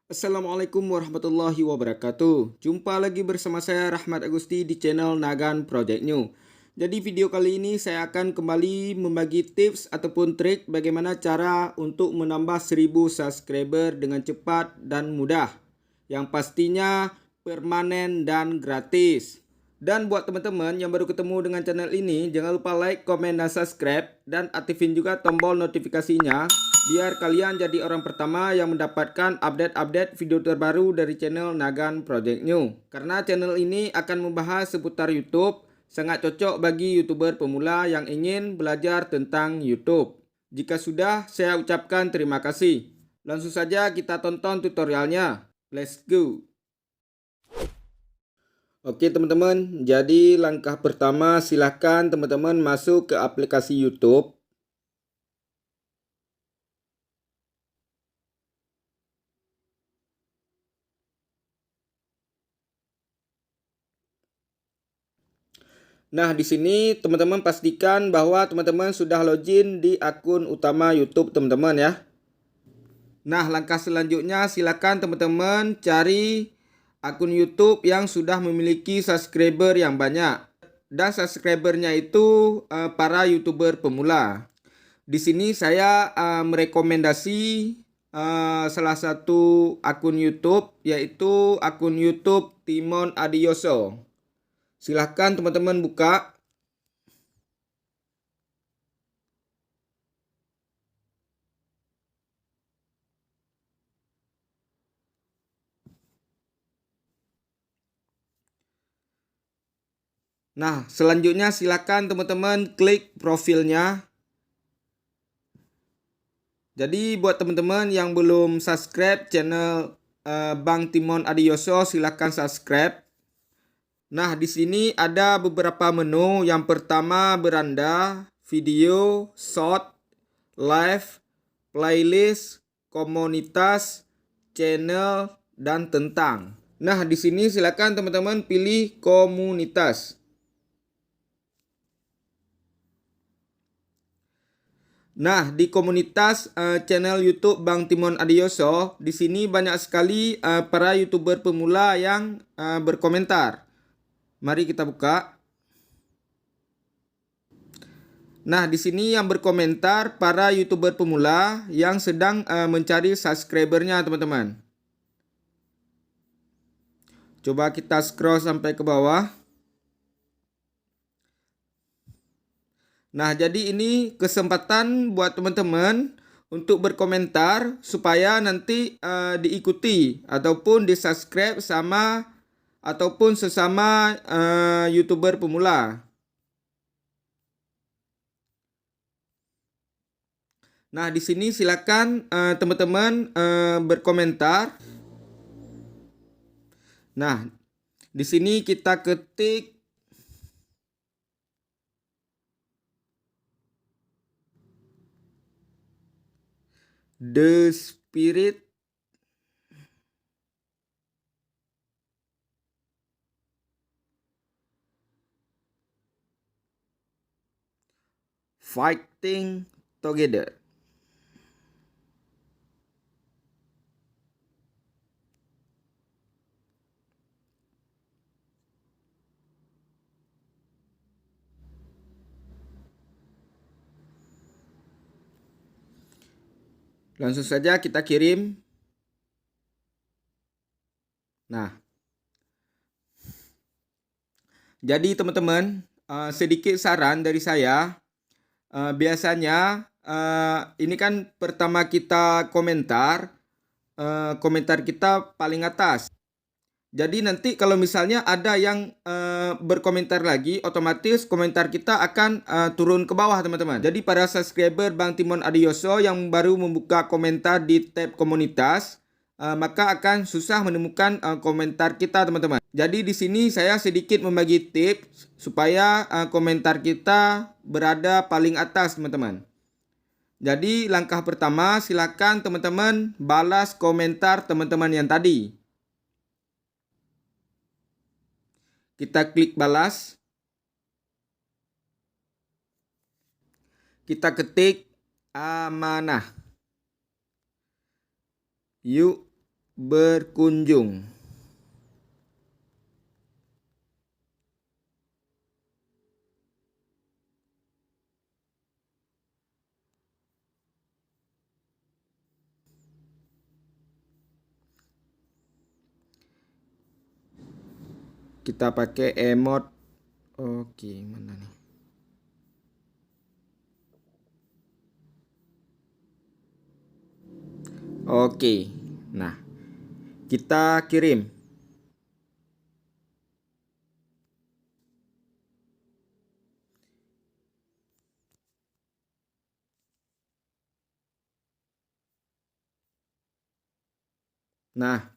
Assalamualaikum warahmatullahi wabarakatuh. Jumpa lagi bersama saya Rahmat Agusti di channel Nagan Project New. Jadi video kali ini saya akan kembali membagi tips ataupun trik bagaimana cara untuk menambah 1000 subscriber dengan cepat dan mudah. Yang pastinya permanen dan gratis. Dan buat teman-teman yang baru ketemu dengan channel ini, jangan lupa like, komen, dan subscribe. Dan aktifin juga tombol notifikasinya, biar kalian jadi orang pertama yang mendapatkan update-update video terbaru dari channel Nagan Project New. Karena channel ini akan membahas seputar YouTube, sangat cocok bagi YouTuber pemula yang ingin belajar tentang YouTube. Jika sudah, saya ucapkan terima kasih. Langsung saja kita tonton tutorialnya. Let's go! Oke teman-teman, jadi langkah pertama silahkan teman-teman masuk ke aplikasi YouTube. Nah, di sini teman-teman pastikan bahwa teman-teman sudah login di akun utama YouTube teman-teman ya. Nah, langkah selanjutnya silakan teman-teman cari akun YouTube yang sudah memiliki subscriber yang banyak. Dan subscribernya itu para YouTuber pemula. Di sini saya merekomendasi salah satu akun YouTube, yaitu akun YouTube Timon Adioso. Silahkan teman-teman buka. Nah, selanjutnya silakan teman-teman klik profilnya. Jadi buat teman-teman yang belum subscribe channel Bang Timon Adioso, silakan subscribe. Nah, di sini ada beberapa menu. Yang pertama beranda, video, short, live, playlist, komunitas, channel, dan tentang. Nah, di sini silakan teman-teman pilih komunitas. Nah, di komunitas channel YouTube Bang Timon Adioso, di sini banyak sekali para YouTuber pemula yang berkomentar. Mari kita buka. Nah, di sini yang berkomentar para YouTuber pemula yang sedang mencari subscribernya, teman-teman. Coba kita scroll sampai ke bawah. Nah, jadi ini kesempatan buat teman-teman untuk berkomentar supaya nanti diikuti ataupun di-subscribe sama ataupun sesama YouTuber pemula. Nah, di sini silakan teman-teman berkomentar. Nah, di sini kita ketik The Spirit Fighting Together. Langsung saja kita kirim. Nah, jadi teman-teman, sedikit saran dari saya. Biasanya ini kan pertama kita komentar, komentar kita paling atas. Jadi nanti kalau misalnya ada yang berkomentar lagi, otomatis komentar kita akan turun ke bawah, teman-teman. Jadi para subscriber Bang Timon Adioso yang baru membuka komentar di tab komunitas, maka akan susah menemukan komentar kita, teman-teman. Jadi di sini saya sedikit membagi tips supaya komentar kita berada paling atas, teman-teman. Jadi langkah pertama, silakan teman-teman balas komentar teman-teman yang tadi. Kita klik balas. Kita ketik amanah. Yuk berkunjung. Kita pakai emot. Oke, mana nih? Oke. Nah, kita kirim. Nah,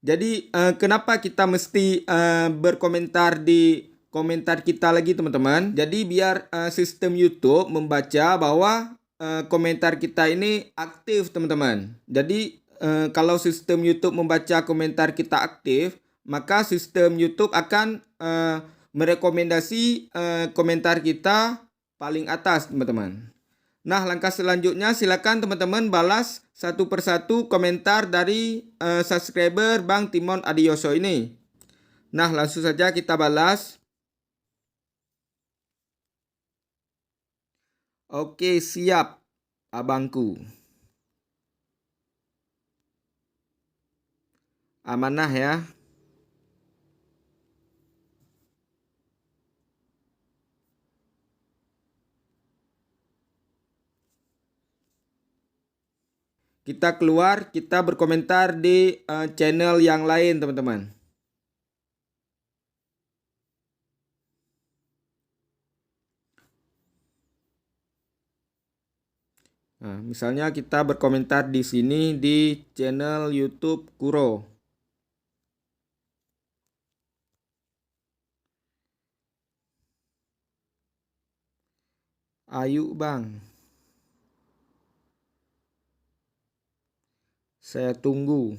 jadi kenapa kita mesti berkomentar di komentar kita lagi teman-teman? Jadi biar sistem YouTube membaca bahwa komentar kita ini aktif teman-teman. Jadi kalau sistem YouTube membaca komentar kita aktif, maka sistem YouTube akan merekomendasi komentar kita paling atas teman-teman. Nah, langkah selanjutnya silakan teman-teman balas satu persatu komentar dari subscriber Bang Timon Adioso ini. Nah, langsung saja kita balas. Oke, siap, abangku. Amanah ya. Kita keluar, kita berkomentar di channel yang lain, teman-teman. Nah, misalnya kita berkomentar di sini di channel YouTube Kuro. Ayo, Bang. Saya tunggu.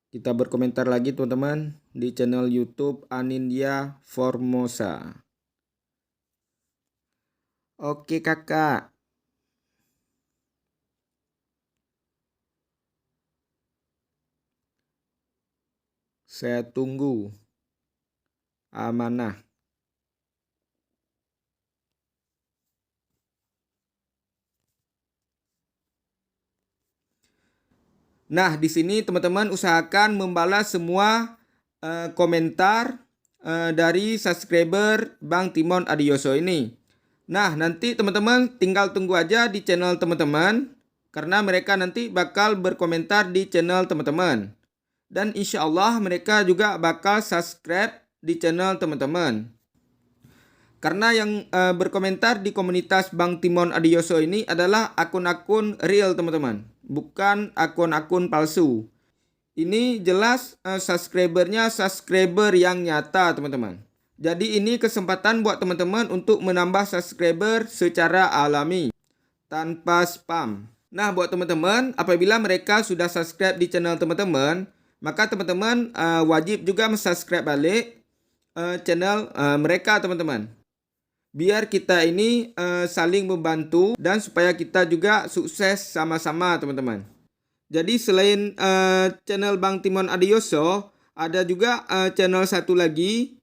Kita berkomentar lagi teman-teman di channel YouTube Anindya Formosa. Oke kakak. Saya tunggu. Amanah. Nah, di sini teman-teman usahakan membalas semua komentar dari subscriber Bang Timon Adioso ini. Nah, nanti teman-teman tinggal tunggu aja di channel teman-teman karena mereka nanti bakal berkomentar di channel teman-teman. Dan insya Allah mereka juga bakal subscribe di channel teman-teman. Karena yang berkomentar di komunitas Bang Timon Adioso ini adalah akun-akun real teman-teman, bukan akun-akun palsu. Ini jelas subscribernya subscriber yang nyata teman-teman. Jadi ini kesempatan buat teman-teman untuk menambah subscriber secara alami, tanpa spam. Nah buat teman-teman, apabila mereka sudah subscribe di channel teman-teman, maka teman-teman wajib juga subscribe balik channel mereka teman-teman. Biar kita ini saling membantu dan supaya kita juga sukses sama-sama teman-teman. Jadi selain channel Bang Timon Adioso, ada juga channel satu lagi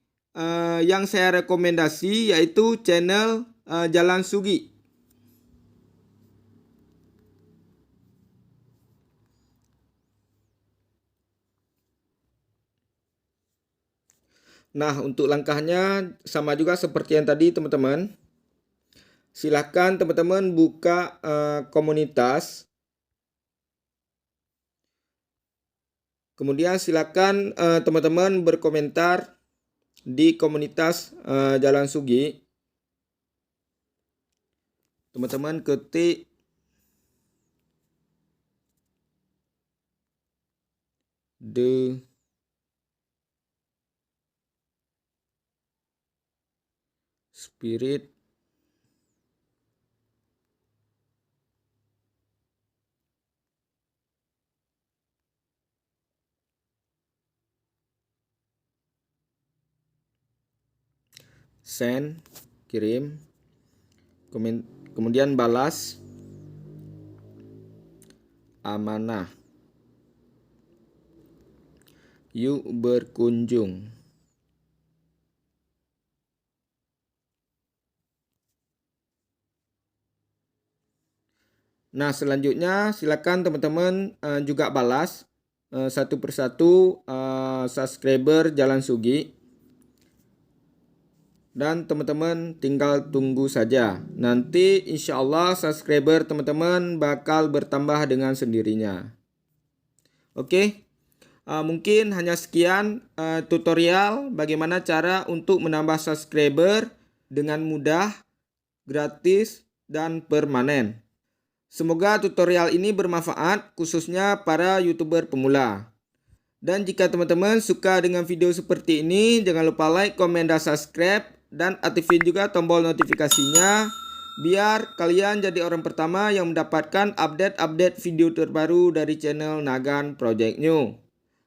yang saya rekomendasi yaitu channel Jalan Sugi. Nah, untuk langkahnya sama juga seperti yang tadi teman-teman. Silahkan teman-teman buka komunitas. Kemudian silakan teman-teman berkomentar di komunitas Jalan Sugi. Teman-teman ketik The Spirit send, kirim, kemudian balas, amanah, yuk berkunjung. Nah, selanjutnya silakan teman-teman juga balas satu persatu subscriber Jalan Sugi. Dan teman-teman tinggal tunggu saja. Nanti insya Allah subscriber teman-teman bakal bertambah dengan sendirinya. Oke, mungkin hanya sekian tutorial bagaimana cara untuk menambah subscriber dengan mudah, gratis, dan permanen. Semoga tutorial ini bermanfaat khususnya para YouTuber pemula. Dan jika teman-teman suka dengan video seperti ini, jangan lupa like, komen, dan subscribe. Dan aktifin juga tombol notifikasinya biar kalian jadi orang pertama yang mendapatkan update-update video terbaru dari channel Nagan Project New.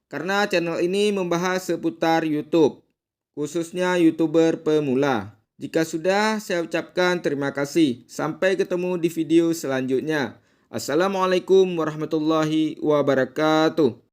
Karena channel ini membahas seputar YouTube, khususnya YouTuber pemula. Jika sudah, saya ucapkan terima kasih. Sampai ketemu di video selanjutnya. Assalamualaikum warahmatullahi wabarakatuh.